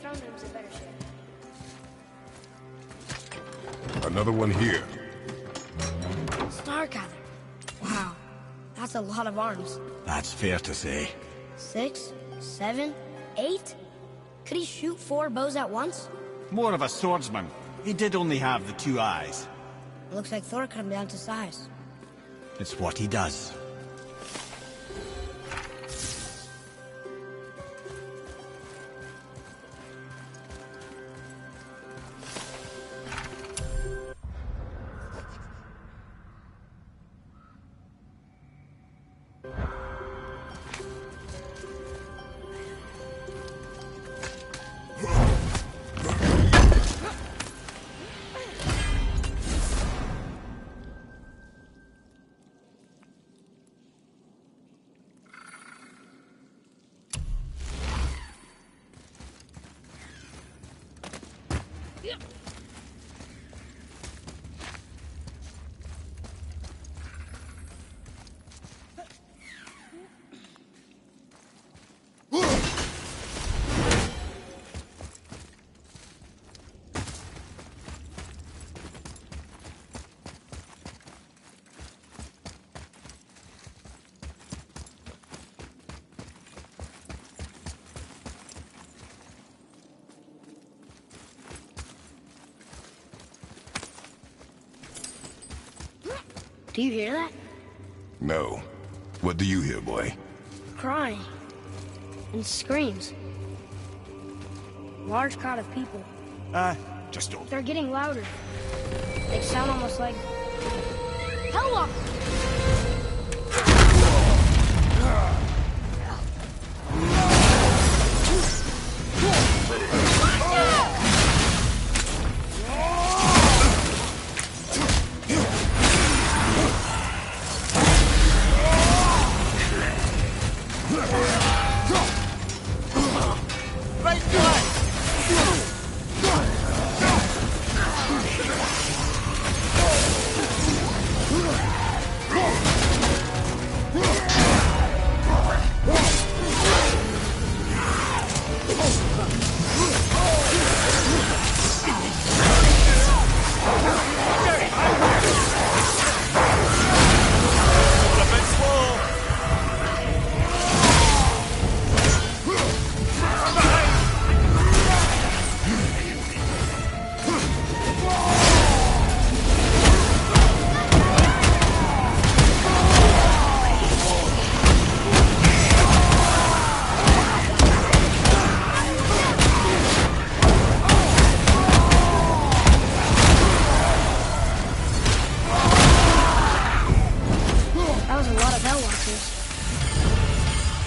throne room's in better shape. Another one here. Stargather. Wow, that's a lot of arms. That's fair to say. 6, 7, 8? Could he shoot 4 bows at once? More of a swordsman. He did only have the 2 eyes. It looks like Thor cut him down to size. It's what he does. Do you hear that? No. What do you hear, boy? Crying. And screams. Large crowd of people. Just don't. They're getting louder. They sound almost like... Hellwalkers!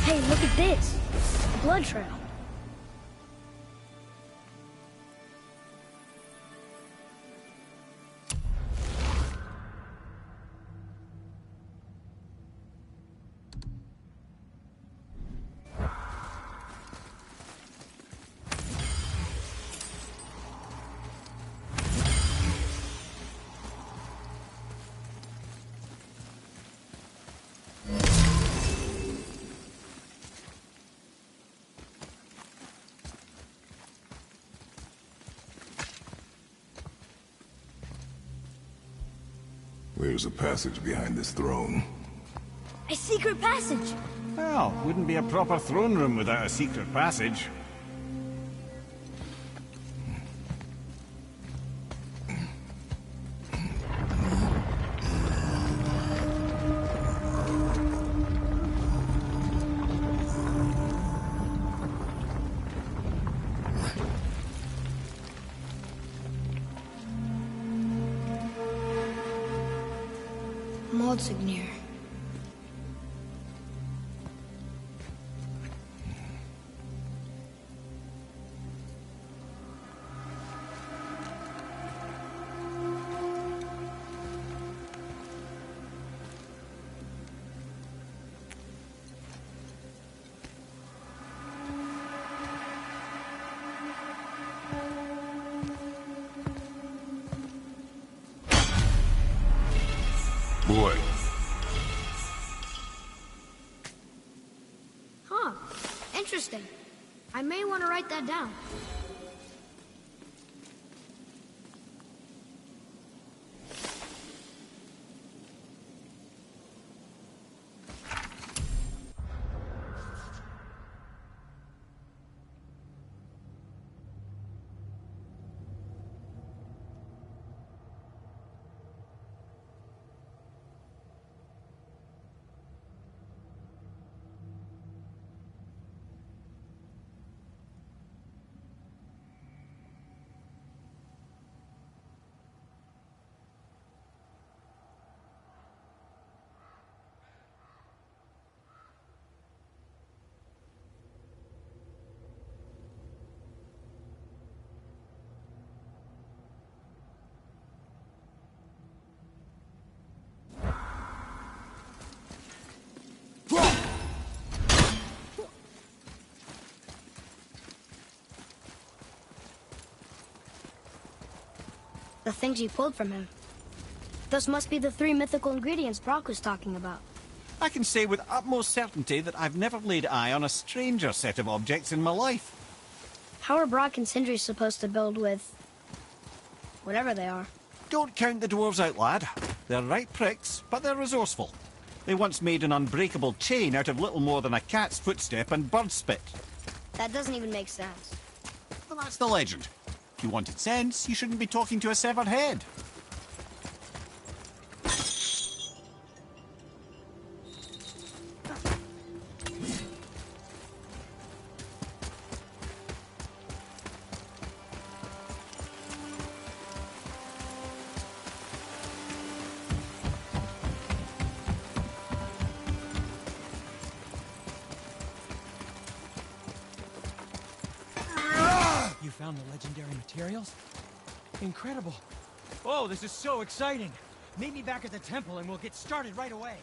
Hey, look at this. A blood trail. There's a passage behind this throne. A secret passage! Well, wouldn't be a proper throne room without a secret passage. Signir. Boy. Huh. Interesting. I may want to write that down. The things you pulled from him. Those must be the 3 mythical ingredients Brock was talking about. I can say with utmost certainty that I've never laid eye on a stranger set of objects in my life. How are Brock and Sindri supposed to build with... whatever they are? Don't count the dwarves out, lad. They're right pricks, but they're resourceful. They once made an unbreakable chain out of little more than a cat's footstep and bird spit. That doesn't even make sense. Well, that's the legend. If you wanted sense, you shouldn't be talking to a severed head. You found the legendary materials? Incredible. Oh, this is so exciting. Meet me back at the temple and we'll get started right away.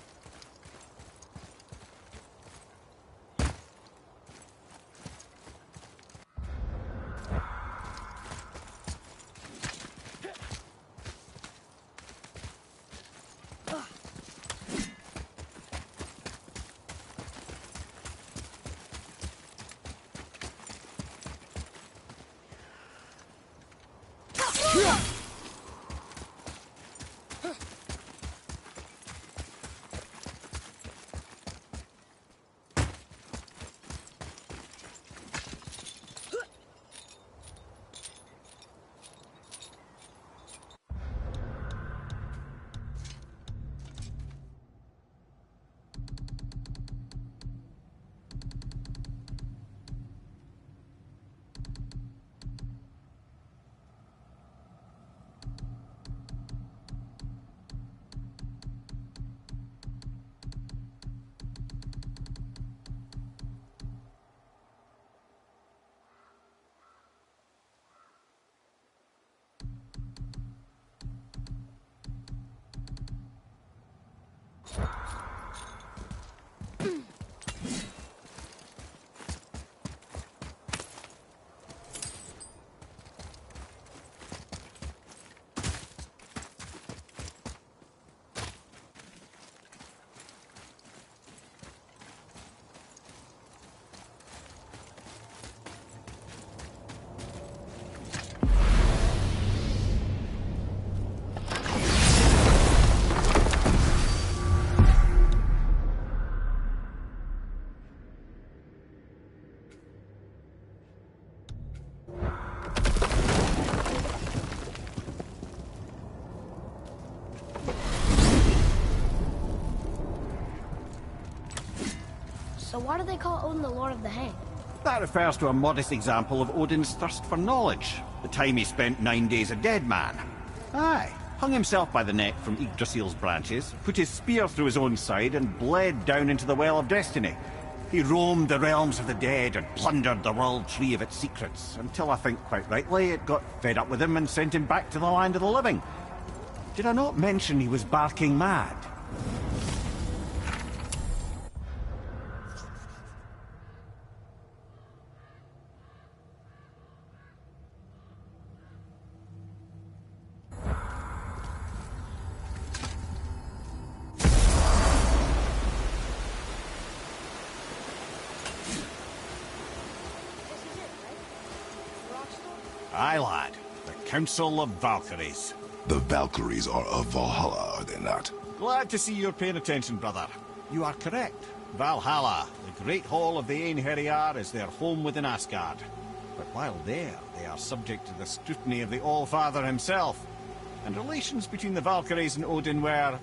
So why do they call Odin the Lord of the Hang? That refers to a modest example of Odin's thirst for knowledge. The time he spent 9 days a dead man. Aye, hung himself by the neck from Yggdrasil's branches, put his spear through his own side and bled down into the Well of Destiny. He roamed the realms of the dead and plundered the world tree of its secrets, until I think quite rightly it got fed up with him and sent him back to the land of the living. Did I not mention he was barking mad? Aye, lad. The Council of Valkyries. The Valkyries are of Valhalla, are they not? Glad to see you're paying attention, brother. You are correct. Valhalla, the great hall of the Einherjar, is their home within Asgard. But while there, they are subject to the scrutiny of the All-Father himself. And relations between the Valkyries and Odin were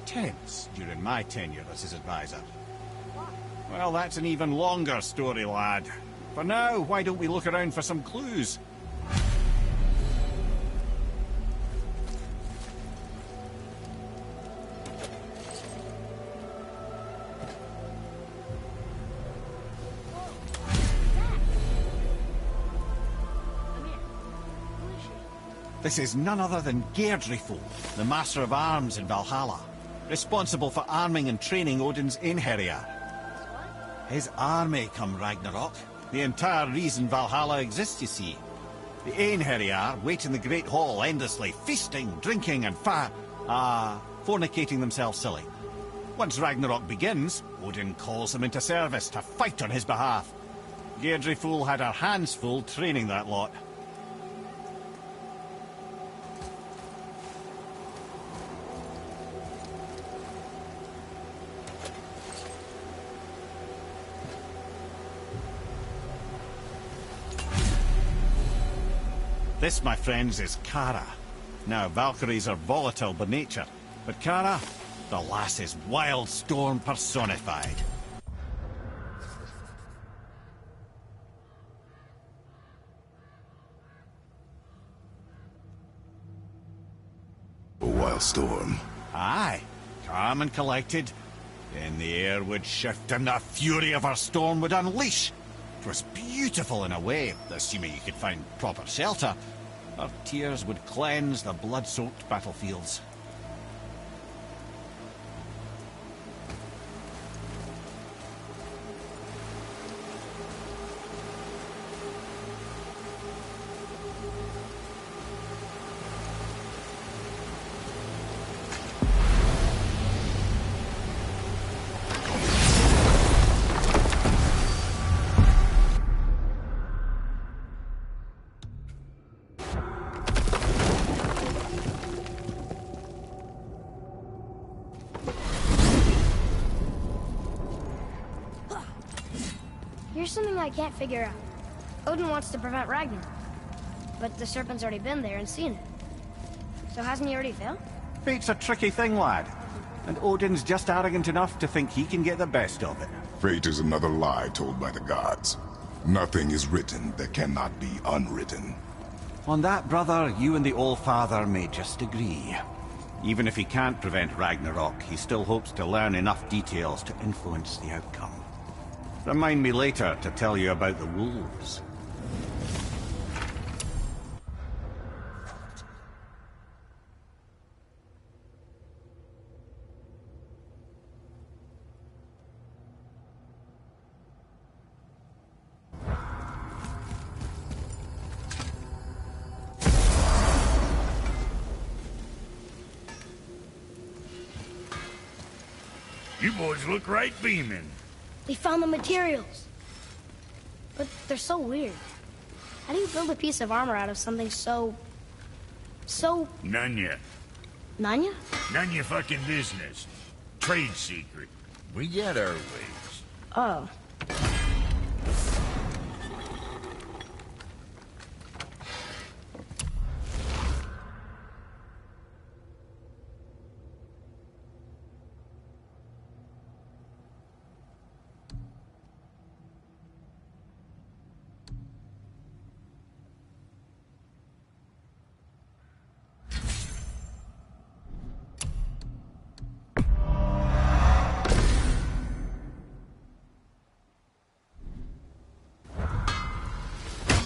tense during my tenure as his advisor. Well, that's an even longer story, lad. For now, why don't we look around for some clues? This is none other than Geirdrithul, the Master of Arms in Valhalla, responsible for arming and training Odin's Einherjar. His army come Ragnarok, the entire reason Valhalla exists, you see. The Ain here they are, wait in the Great Hall endlessly, feasting, drinking, and fornicating themselves silly. Once Ragnarok begins, Odin calls them into service to fight on his behalf. Deirdre Fool had her hands full training that lot. This, my friends, is Kara. Now, Valkyries are volatile by nature, but Kara, the lass is wild storm personified. A wild storm. Aye, calm and collected. Then the air would shift and the fury of her storm would unleash. It was beautiful in a way, assuming you could find proper shelter. Her tears would cleanse the blood-soaked battlefields. Here's something I can't figure out. Odin wants to prevent Ragnarok, but the serpent's already been there and seen it. So hasn't he already failed? Fate's a tricky thing, lad. And Odin's just arrogant enough to think he can get the best of it. Fate is another lie told by the gods. Nothing is written that cannot be unwritten. On that, brother, you and the All-Father may just agree. Even if he can't prevent Ragnarok, he still hopes to learn enough details to influence the outcome. Remind me later to tell you about the wolves. You boys look right beaming. We found the materials. But they're so weird. How do you build a piece of armor out of something so... None ya. Nanya? None your fucking business. Trade secret. We got our ways. Oh.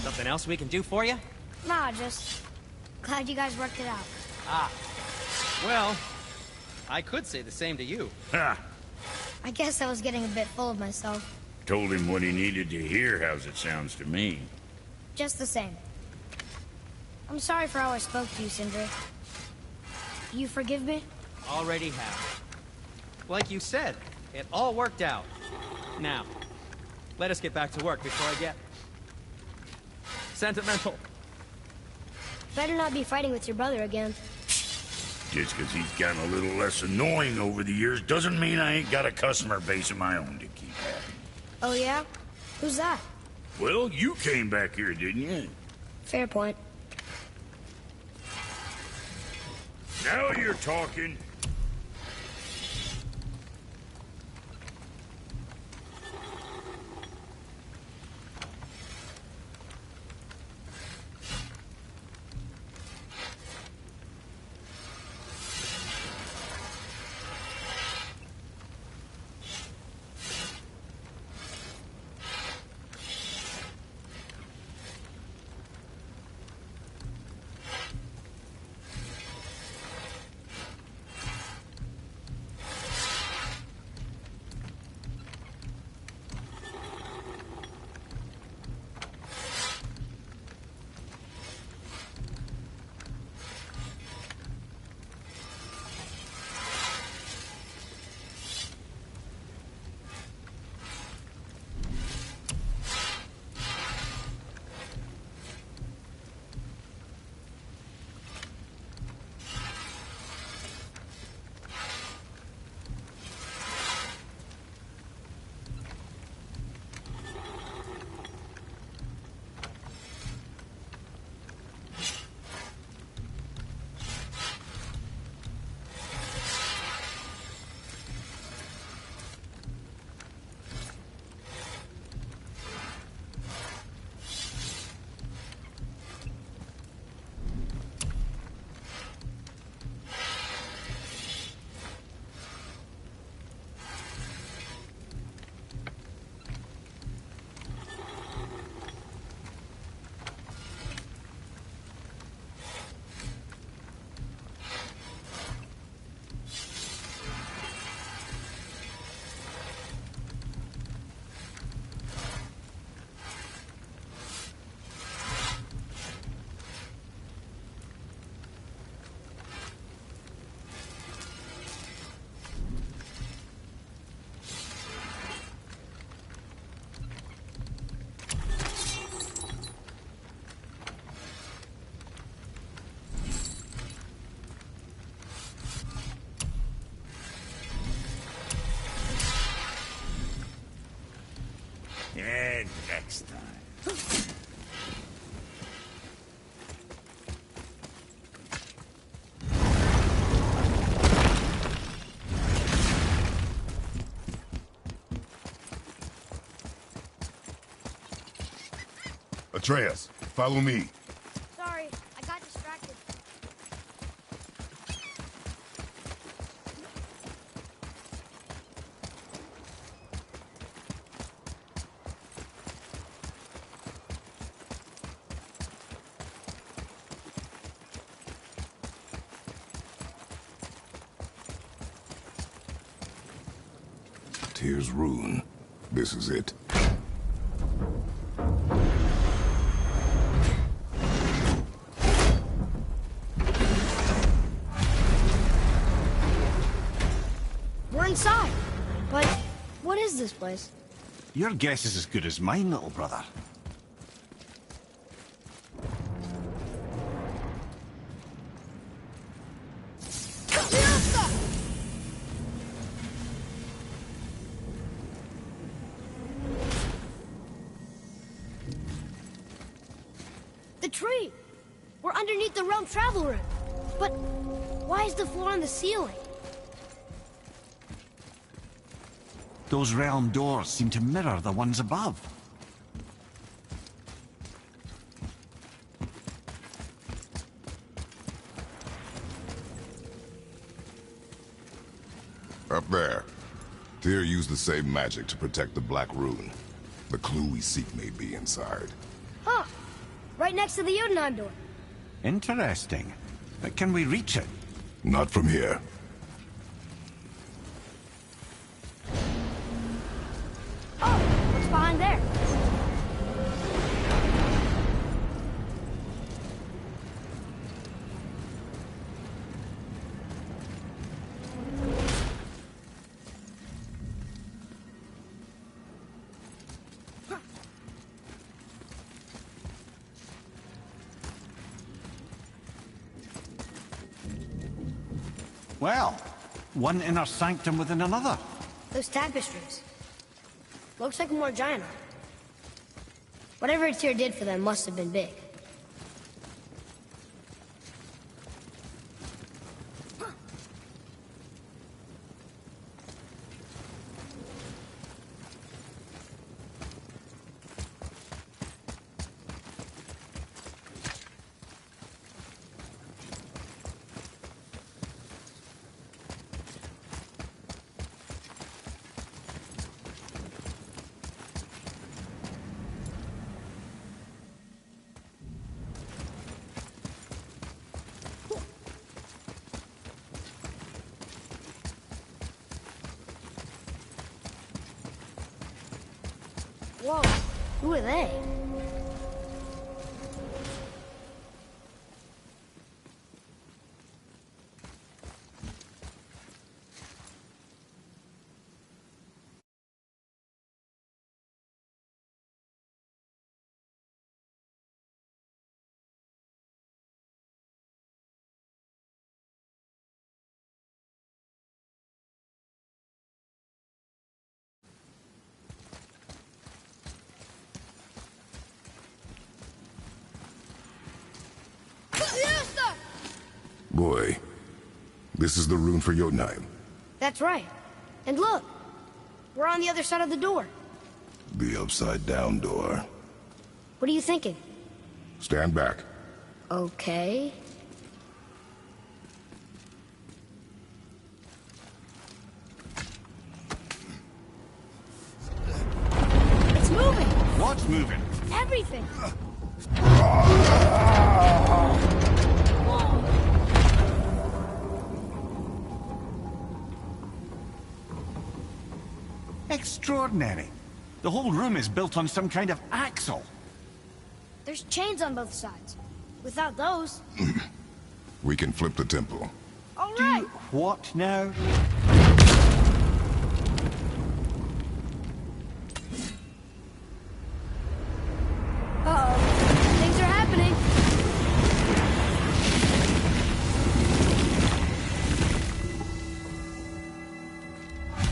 Something else we can do for you? Nah, just... glad you guys worked it out. Ah. Well, I could say the same to you. Ha! I guess I was getting a bit full of myself. Told him what he needed to hear, how's it sounds to me. Just the same. I'm sorry for how I spoke to you, Sindri. You forgive me? Already have. Like you said, it all worked out. Now, let us get back to work before I get... sentimental. Better not be fighting with your brother again. Just 'cause he's gotten a little less annoying over the years doesn't mean I ain't got a customer base of my own to keep happy. Oh yeah? Who's that? Well, you came back here, didn't you? Fair point. Now you're talking. this time. Atreus, follow me. Sorry, I got distracted. Tyr's rune. This is it. We're inside. But what is this place? Your guess is as good as mine, little brother. The tree! We're underneath the realm travel room. But why is the floor on the ceiling? Those realm doors seem to mirror the ones above. Up there. Tyr used the same magic to protect the Black Rune. The clue we seek may be inside. Huh. Right next to the Jotunheim door. Interesting. But can we reach it? Not from here. Oh, what's behind there? Well, one inner sanctum within another. Those tapestries. Looks like more giant art. Whatever Tyr did for them must have been big. Whoa, who are they? Boy, this is the rune for Jotunheim. That's right. And look, we're on the other side of the door. The upside-down door. What are you thinking? Stand back. Okay. It's moving! What's moving? Everything! Extraordinary. The whole room is built on some kind of axle. There's chains on both sides. Without those... We can flip the temple. All right! Do what now? Uh-oh. Things are happening.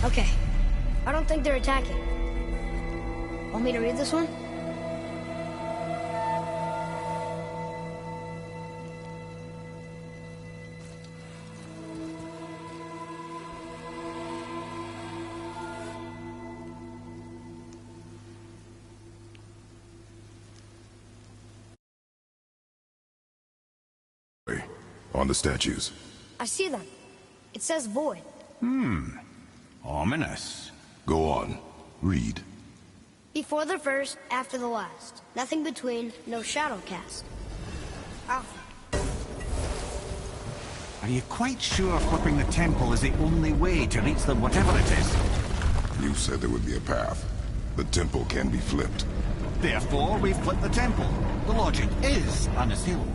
Okay. I don't think they're attacking. Want me to read this one? On the statues. I see them. It says void. Ominous. Go on. Read. Before the first, after the last. Nothing between, no shadow cast. Alpha. Are you quite sure flipping the temple is the only way to reach them, whatever it is? You said there would be a path. The temple can be flipped. Therefore, we flip the temple. The logic is unassailable.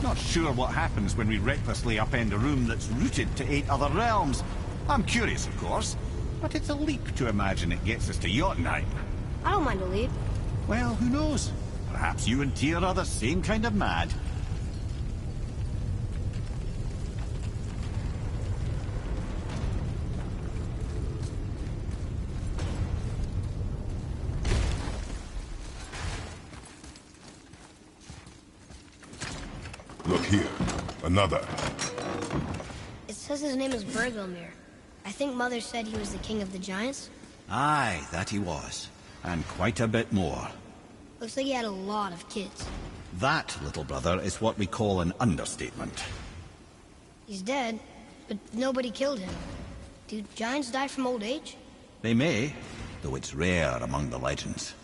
Not sure what happens when we recklessly upend a room that's rooted to 8 other realms. I'm curious, of course, but it's a leap to imagine it gets us to Jotunheim. I don't mind a leap. Well, who knows? Perhaps you and Tyr are the same kind of mad. Look here. Another. It says his name is Bergelmir. I think Mother said he was the king of the giants. Aye, that he was. And quite a bit more. Looks like he had a lot of kids. That, little brother, is what we call an understatement. He's dead, but nobody killed him. Do giants die from old age? They may, though it's rare among the legends.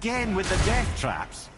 Again with the death traps.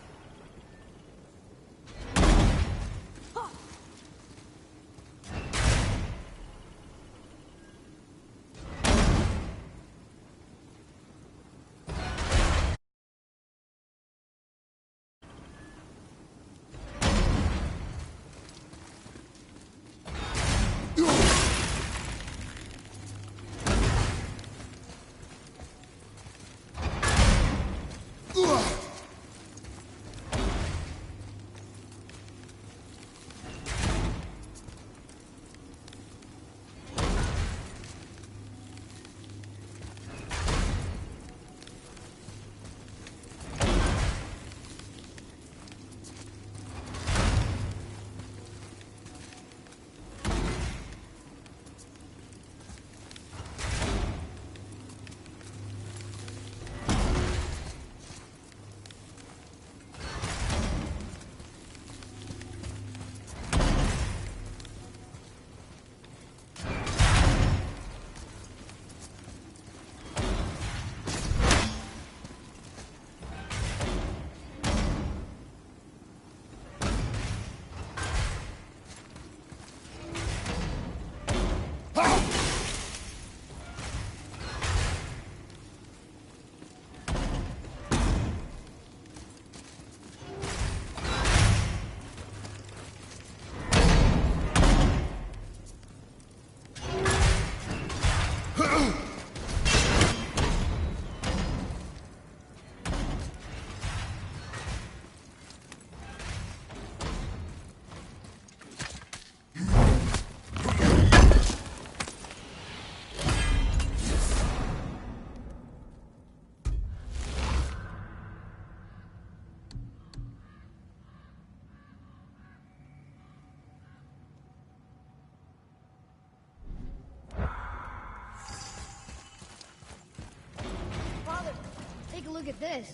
Take a look at this.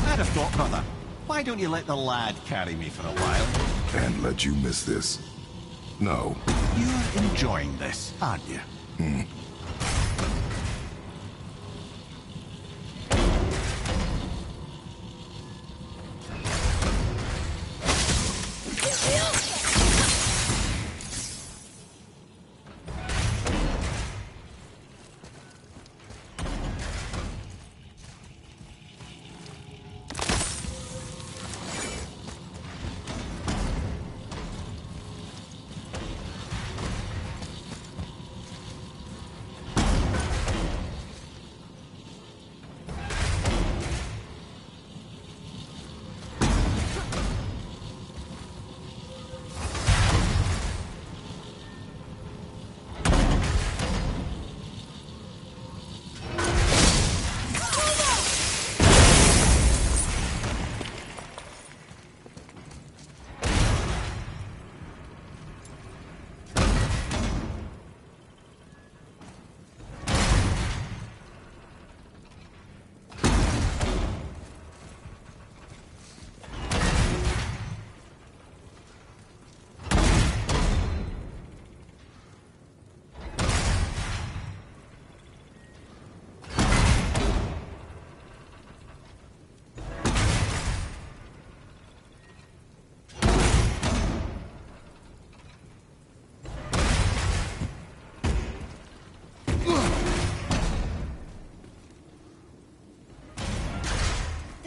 I'd have thought, brother. Why don't you let the lad carry me for a while? And let you miss this. No. You're enjoying this, aren't you?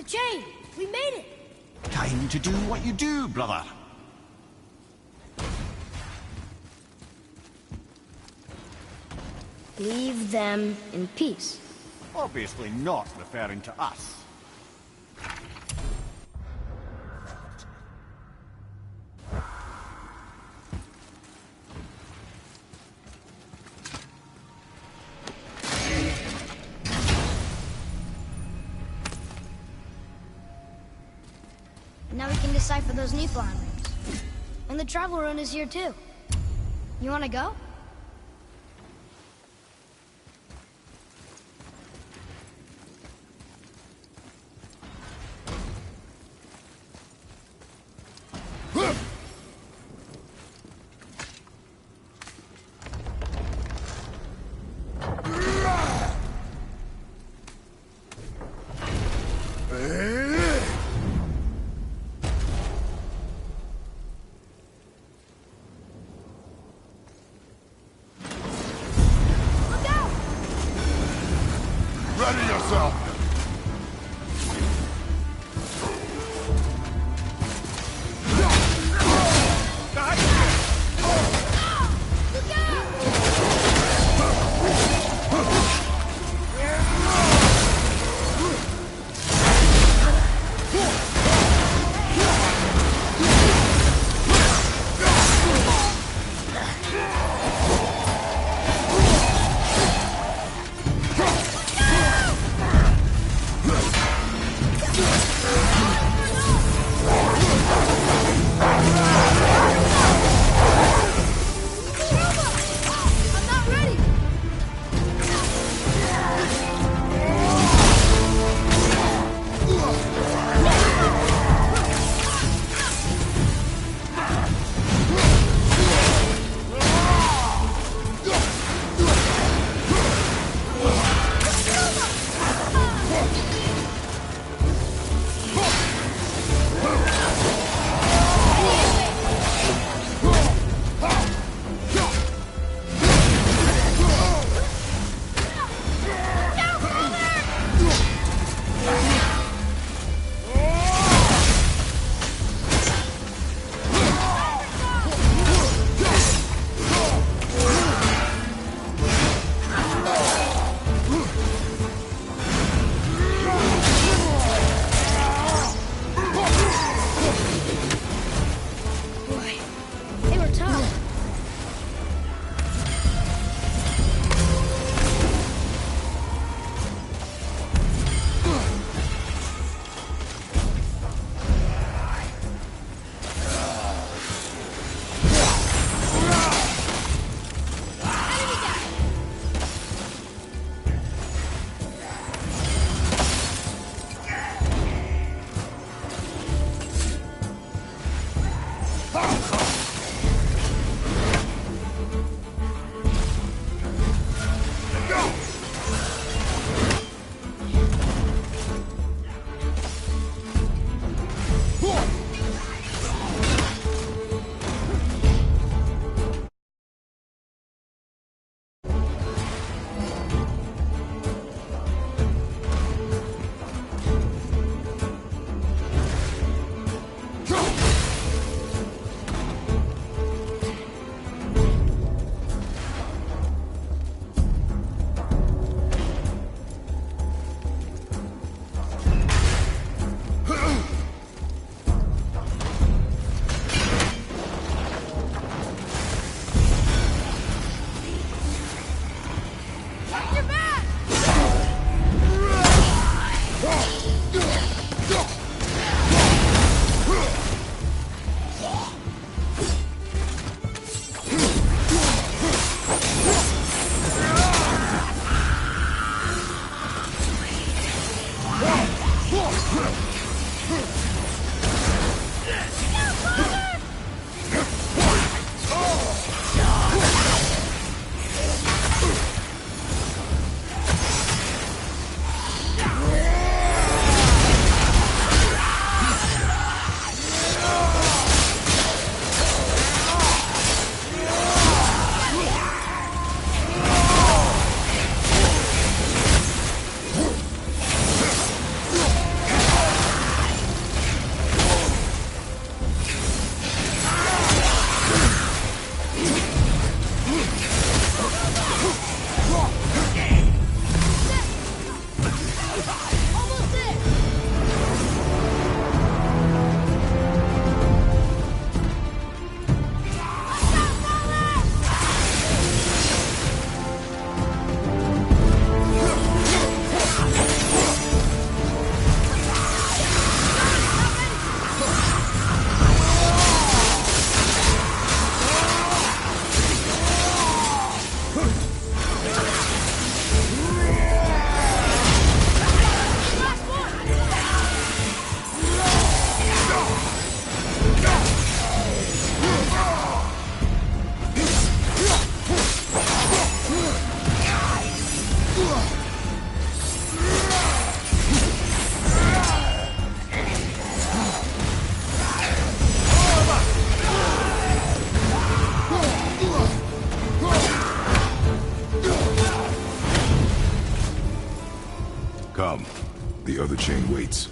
chain! We made it! Time to do what you do, brother. Leave them in peace. Obviously not referring to us. Now we can decipher those Nephilim rings. And the travel rune is here too. You wanna go? chain waits.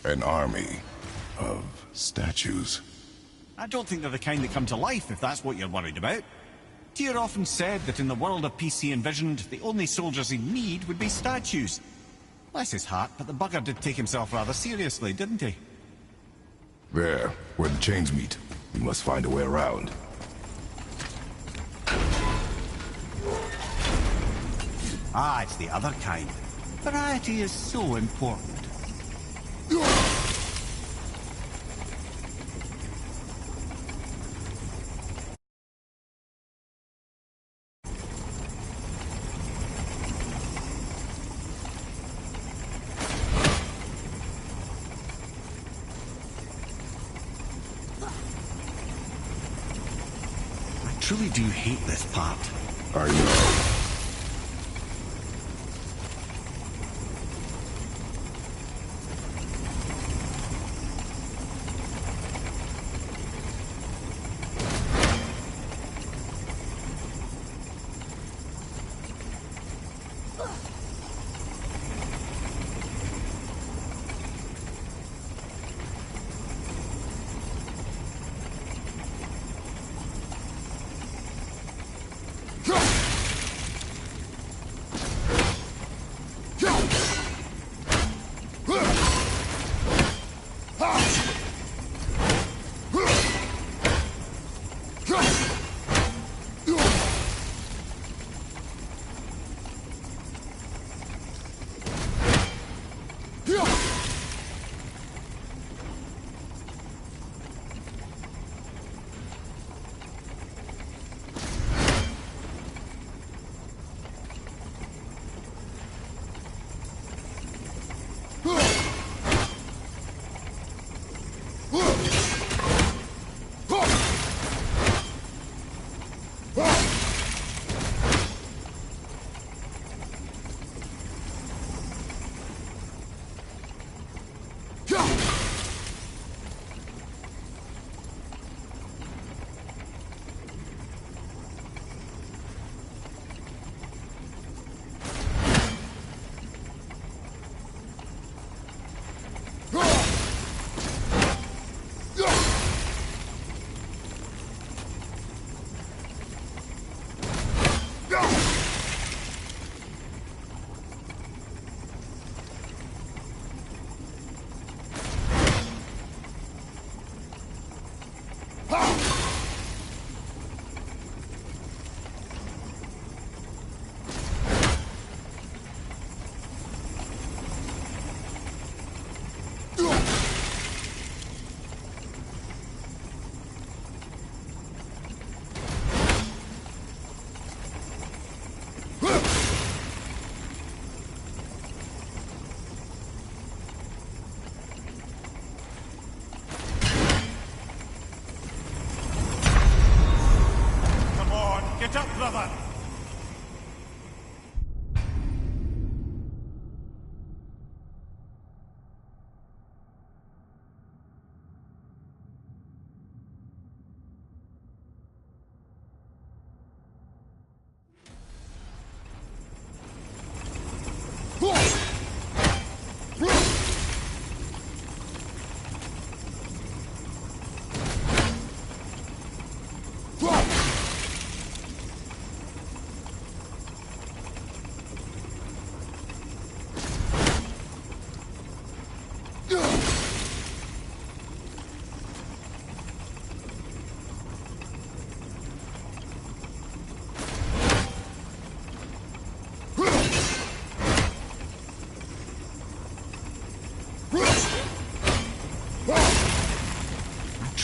An army of statues. I don't think they're the kind that come to life, if that's what you're worried about. Tyr often said that in the world of PC envisioned, the only soldiers he'd need would be statues. Bless his heart, but the bugger did take himself rather seriously, didn't he? There, where the chains meet. We must find a way around. Ah, it's the other kind. Variety is so important. I truly do hate this part. I know.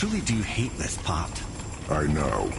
truly do hate this part. I know.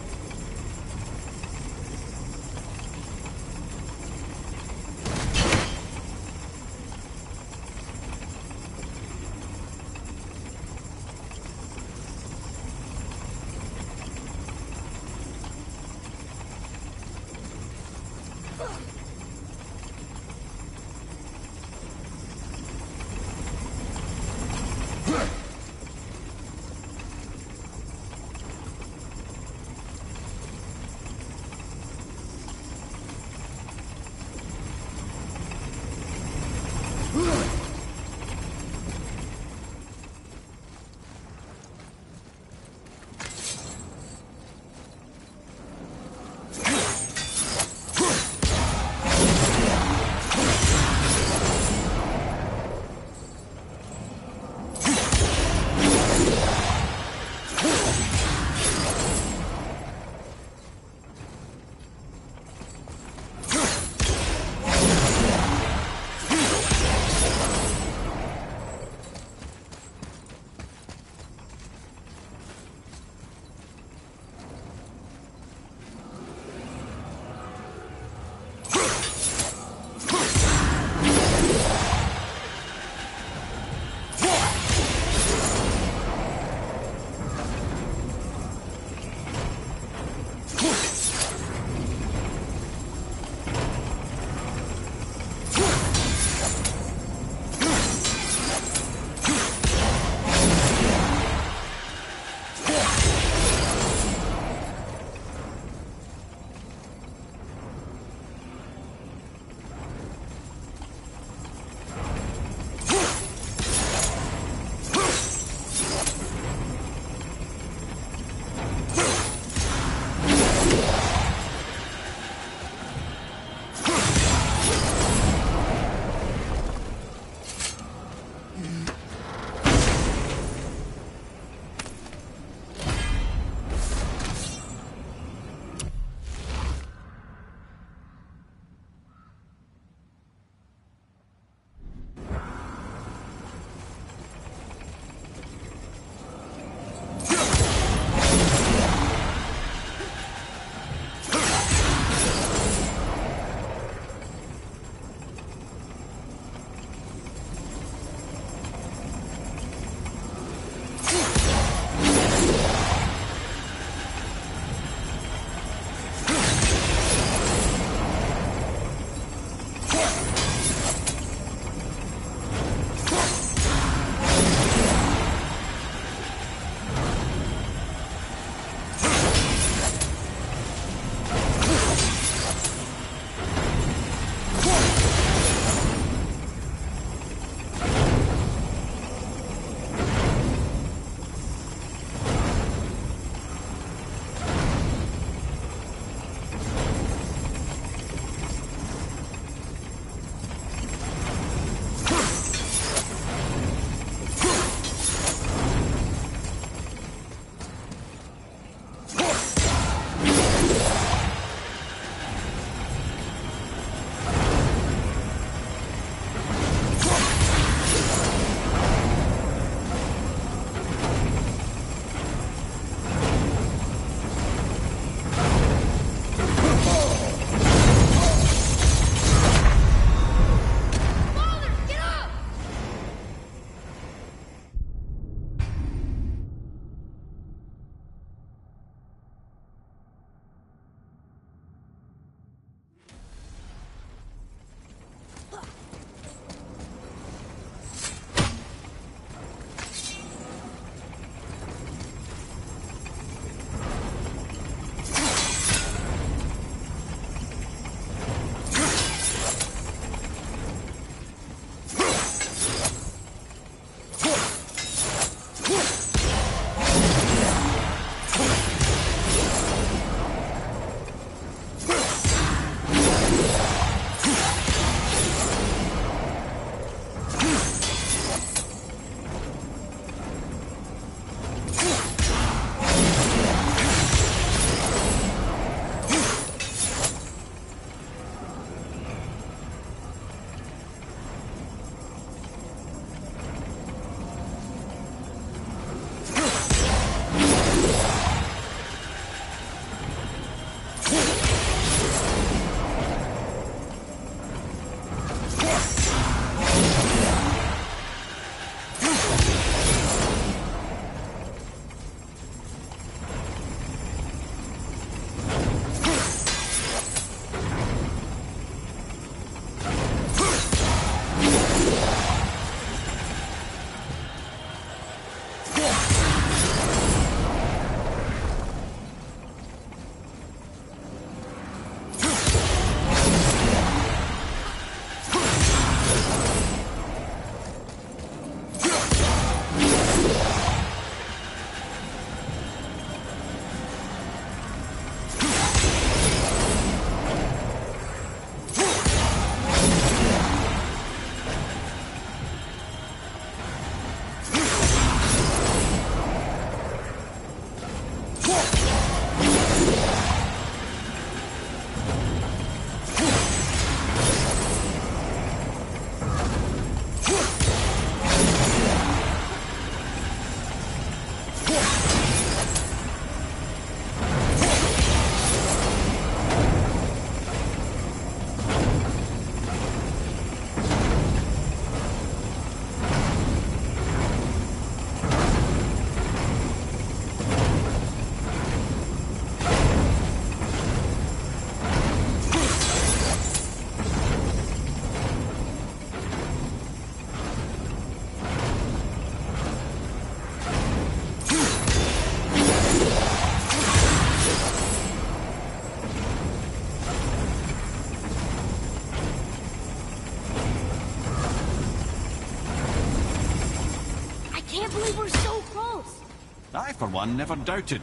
I, for one, never doubted.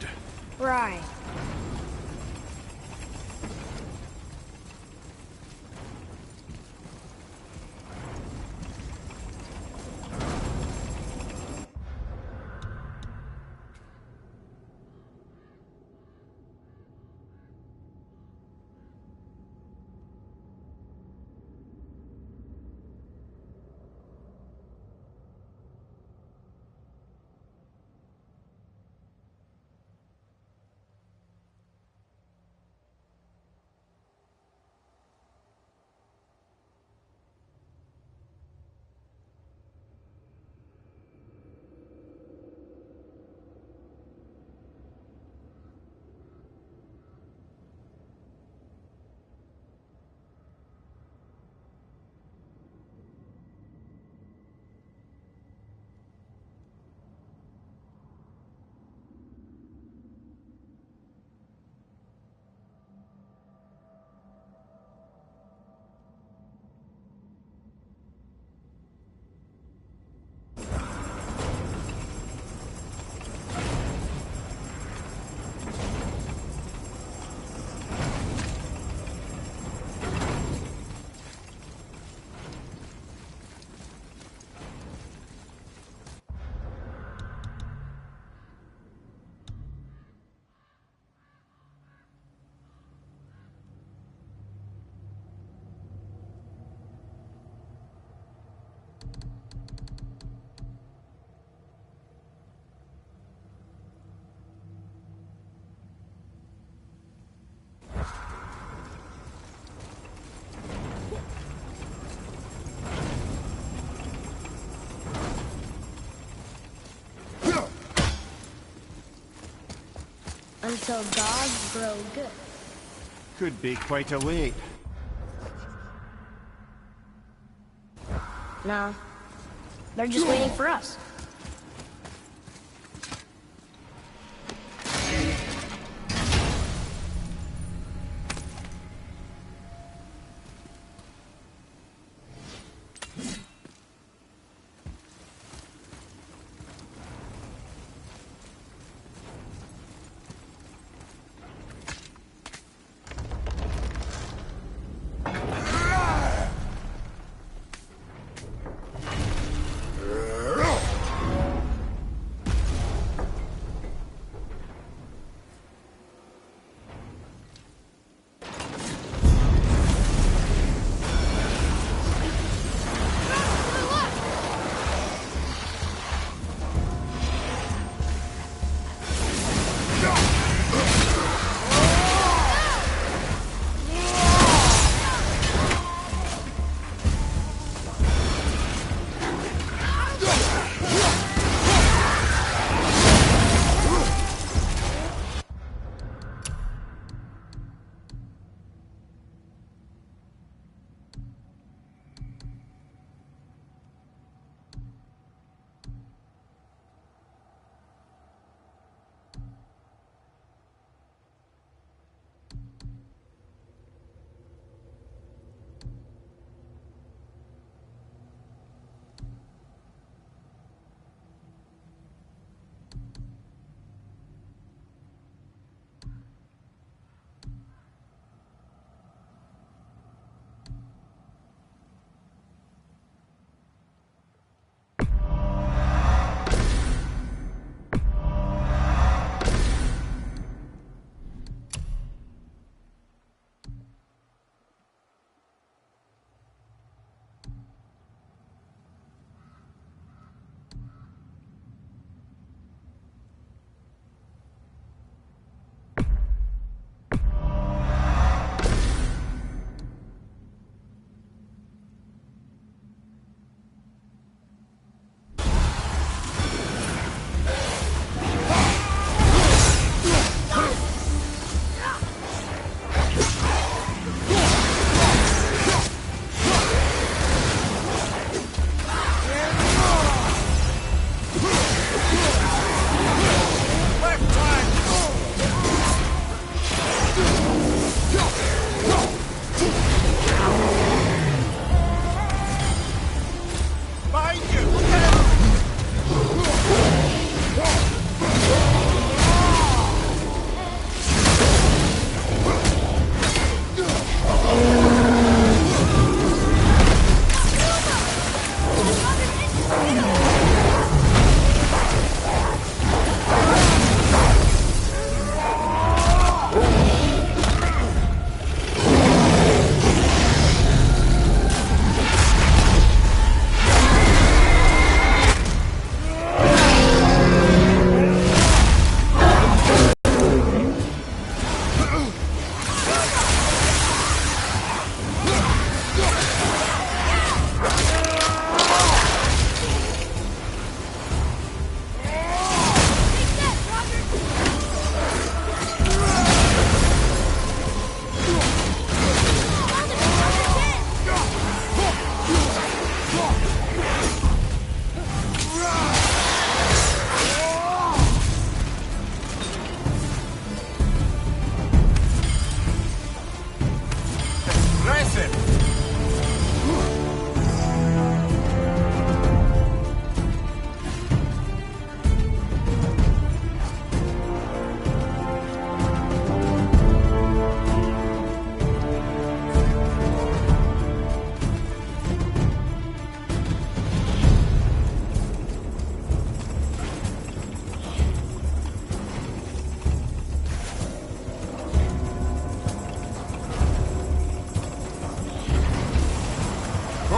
Right. Until dogs grow good. Could be quite a wait. No. They're just waiting for us.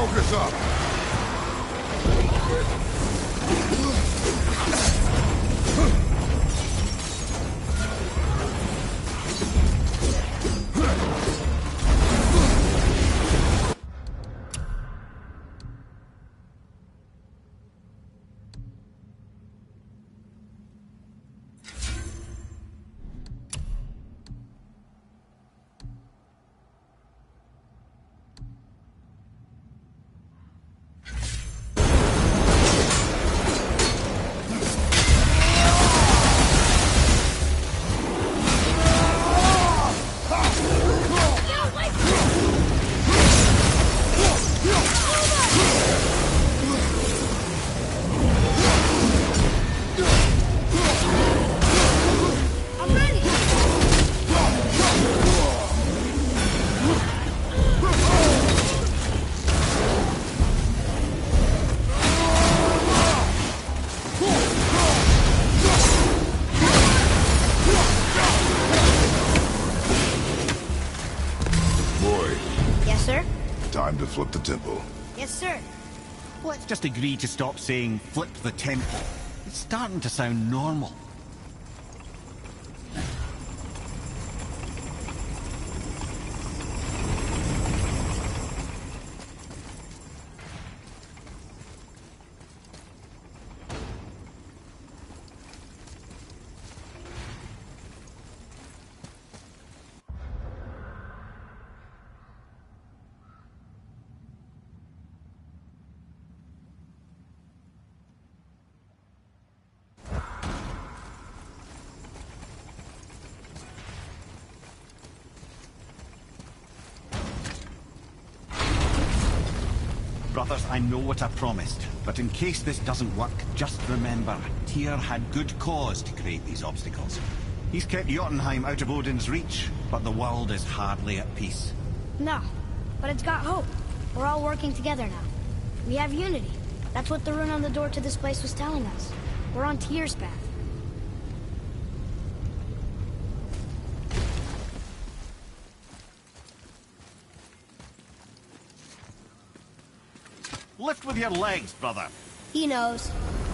Focus up! Time to flip the temple. Yes, sir. Let's just agree to stop saying flip the temple. It's starting to sound normal. Brothers, I know what I promised, but in case this doesn't work, just remember, Tyr had good cause to create these obstacles. He's kept Jotunheim out of Odin's reach, but the world is hardly at peace. No, but it's got hope. We're all working together now. We have unity. That's what the rune on the door to this place was telling us. We're on Tyr's path. Lift with your legs, brother. He knows.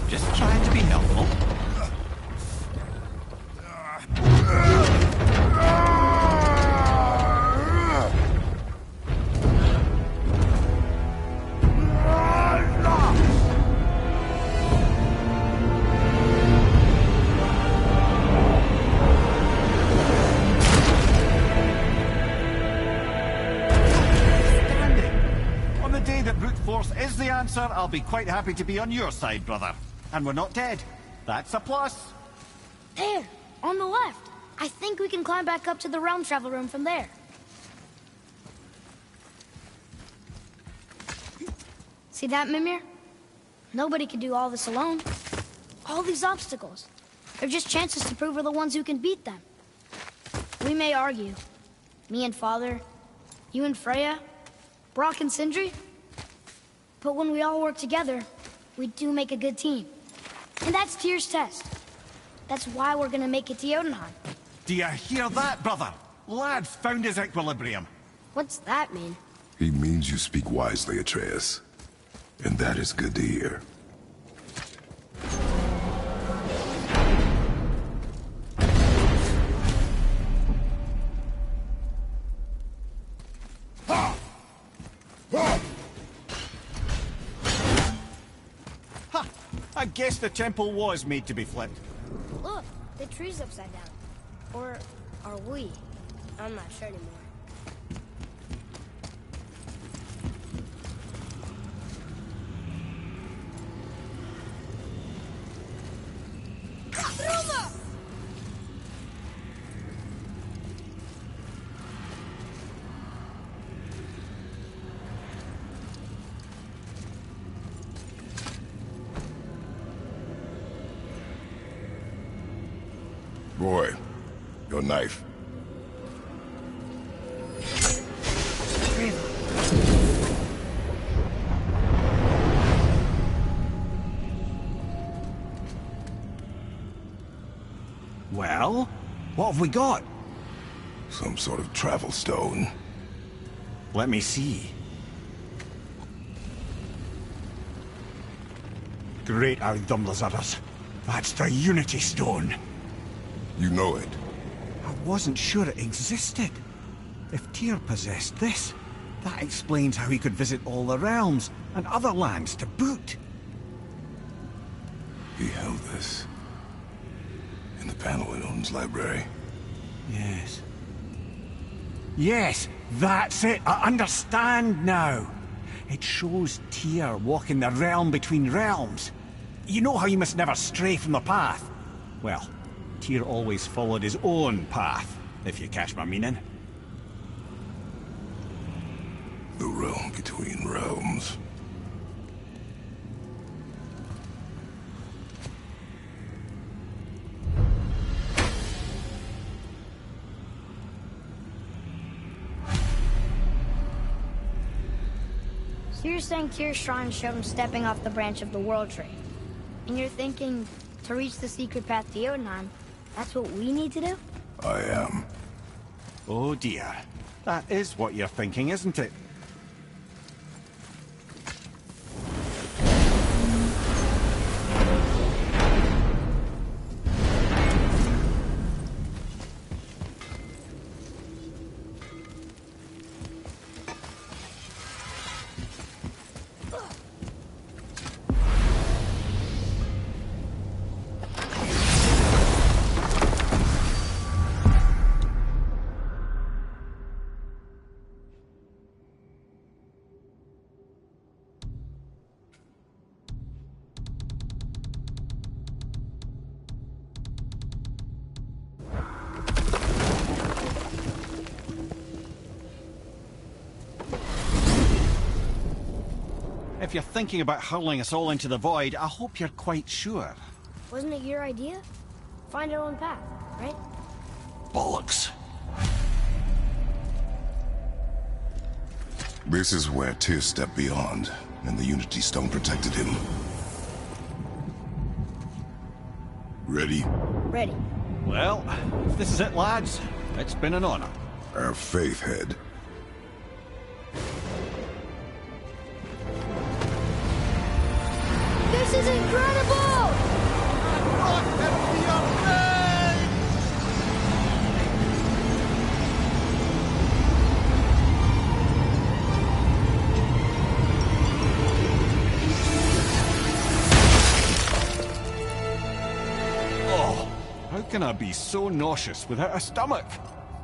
Just trying to be helpful. Is the answer, I'll be quite happy to be on your side, brother. And we're not dead. That's a plus. There, on the left. I think we can climb back up to the realm travel room from there. See that, Mimir? Nobody can do all this alone. All these obstacles. They're just chances to prove we're the ones who can beat them. We may argue. Me and Father, you and Freya, Brock and Sindri. But when we all work together, we do make a good team. And that's Tyr's test. That's why we're gonna make it to Jotunheim. Do you hear that, brother? Lad found his equilibrium. What's that mean? He means you speak wisely, Atreus. And that is good to hear. I guess the temple was made to be flipped. Look, the tree's upside down. Or are we? I'm not sure anymore. Boy, your knife. Well, what have we got? Some sort of travel stone. Let me see. Great Ardumlazaras. That's the Unity Stone. You know it. I wasn't sure it existed. If Tyr possessed this, that explains how he could visit all the realms and other lands to boot. He held this in the panel in Odin's library. Yes. Yes, that's it. I understand now. It shows Tyr walking the realm between realms. You know how you must never stray from the path? Well, Tyr always followed his own path, if you catch my meaning. The realm between realms. So you're saying Tyr's shrine showed him stepping off the branch of the World Tree. And you're thinking, to reach the secret path to Jotunheim, that's what we need to do? I am. Oh dear. That is what you're thinking, isn't it? If you're thinking about hurling us all into the void, I hope you're quite sure. Wasn't it your idea? Find our own path, right? Bollocks. This is where Tyr stepped beyond, and the Unity Stone protected him. Ready? Ready. Well, if this is it, lads, it's been an honor. Our faith head. This is incredible! Oh, how can I be so nauseous without a stomach?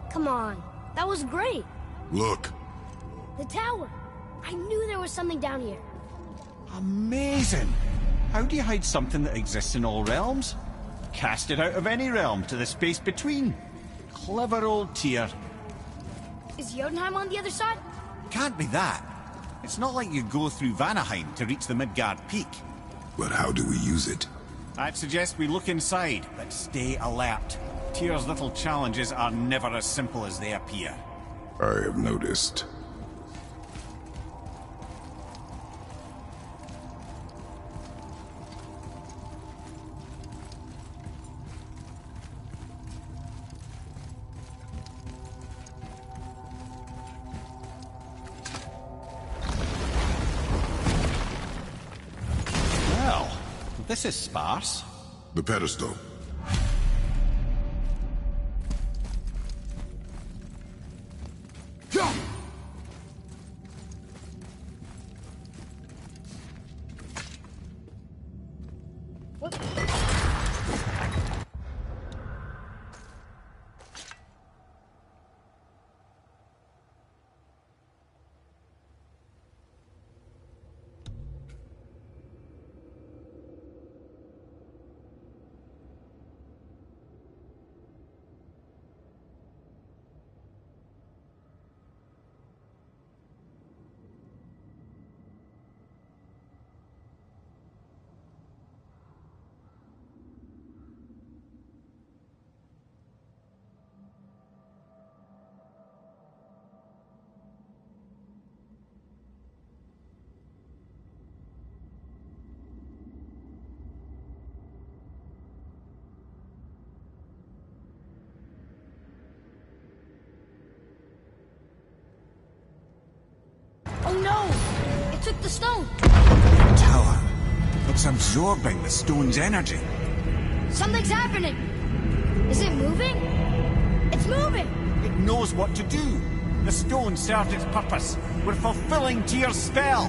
Come on, that was great. Look. The tower. I knew there was something down here. Amazing! How do you hide something that exists in all realms? Cast it out of any realm to the space between. Clever old Tyr. Is Jotunheim on the other side? Can't be that. It's not like you go through Vanaheim to reach the Midgard Peak. But how do we use it? I'd suggest we look inside, but stay alert. Tyr's little challenges are never as simple as they appear. I have noticed. This is sparse. The pedestal. What? Oh no! It took the stone! The tower. It's absorbing the stone's energy. Something's happening! Is it moving? It's moving! It knows what to do. The stone served its purpose. We're fulfilling Tyr's spell.